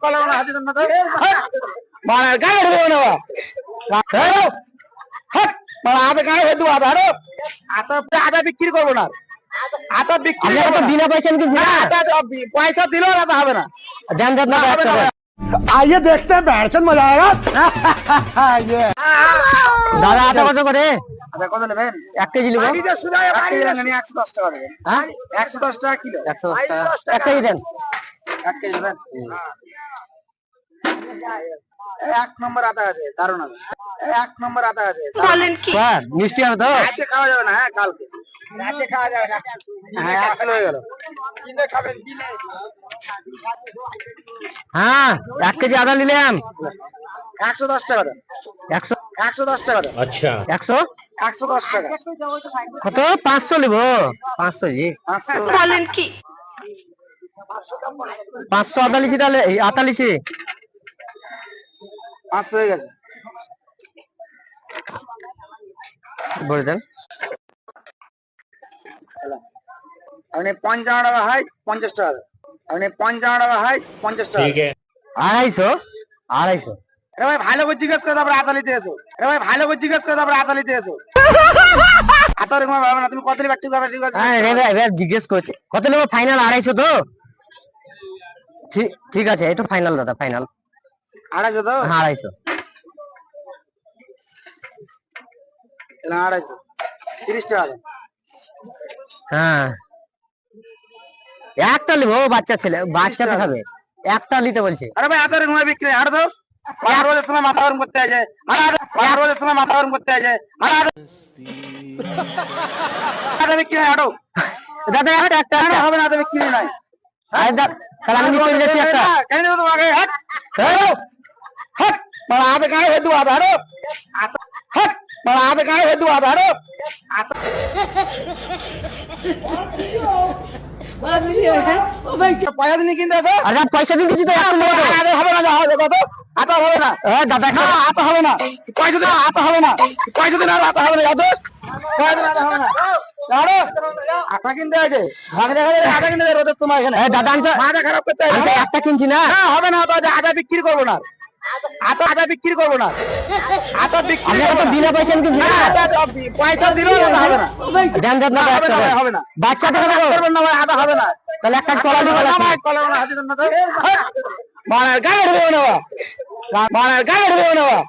কলা না হাতে না তো মারার গায়ে ঢুকে নেওয়া আধা গায়ে হয়ে দেবো আধা আধা বিক্রি করবো না আধা বিক্রি বিনা পয়সা কিনছি পয়সা দিলেও আধা হবে না দেন দেন না आइए देखते हैं बैठचंद मजा आएगा দাদা আটা কত করে কত নেবেন 1 কেজি নেব 1 কেজি নেন 110 টাকা দেবেন হ্যাঁ 110 টাকা কিলো 110 টাকা 1 কেজি দেন 1 কেজি দেবেন এক নম্বর আটা আছে দারুণ আছে এক নম্বর আটা আছে বলেন কি স্যার মিষ্টি হবে তো আজকে খাওয়া যাবে না হ্যাঁ কালকে রাতে খাওয়া যাবে না হ্যাঁ 1 কিলো হয়ে গেল কিনে খাবেন দিনে হ্যাঁ 1 কেজি আদা নিলাম 110 টাকা 110 টাকা अच्छा 100 110 টাকা কত 500 নিব 500 জি বলেন কি 500 আদা লিছি তাহলে আটা লিছি 500 হয়ে গেছে বলে দেন আপনি 55 টাকা হাই 50 টাকা আপনি 55 টাকা হাই 50 টাকা ठीक है 250 আরে ভাই ভালো করে জিজ্ঞেস করে তারপরে আতা নিতে এসো আরে ভাই ভালো করে জিজ্ঞেস করে তারপরে আতা নিতে এসো আতার এরকম ভাবে না তুমি কত নিবা ঠিক আছে হ্যাঁ রে ভাই এবার জিজ্ঞেস করছি কত নেব ফাইনাল 250 তো ঠিক আছে এটা ফাইনাল দাদা ফাইনাল 250 তো হ্যাঁ 250 এলা 250 30 টাকা হ্যাঁ একটা নিবো বাচ্চা ছেলে বাচ্চাটা খাবে একটা নিতে বলছে আরে ভাই আতার এরকম বিক্রি আর দাও আর রোজ তোমার মাথা গরম করতে আছে আর রোজ তোমার মাথা গরম করতে আছে আরে বিক্রি আড়ো দাদা একটা হবে না তবে বিক্রি নাই আরে দাদা কাল আমি নিতে যাচ্ছি একটা কেন দেব তোমাকে হট হট মারা আধা গায়ে হয়ে দেবো আধা আরো হট মারা আধা গায়ে হয়ে দেবো আধা আরো পয়সা দিন কিনতে আসো আরে পয়সা দিন কিছু তো আরে হবে না যাও কত আটা হবে না হ্যাঁ দাদা আটা হবে না পয়সা দিন আটা হবে না পয়সা দিন আর আটা হবে না যাও তো পয়সা দিন আটা হবে না আরে আটা কিনতে আছে ভাগরে ভাগরে আটা কিনতে রোদের তোমার এখানে দাদা আমি তো মাথা খারাপ করতে আছে একটা কিনছি না হবে না তো আটা বিক্রি করবো না আটা বিক্রি করবো না আটা বিক্রি করবো বিনা পয়সা কিনছি না পয়সা দিলেও আটা হবে না দেন দেন না হবে না বাচ্চা থেকে করবেন না ভাই আটা হবে না তাহলে একটা কলা দিবেন কলা না হাতে দেন না তো মারার গায়ে ঢুকে নেওয়া মারার গায়ে ঢুকে নেওয়া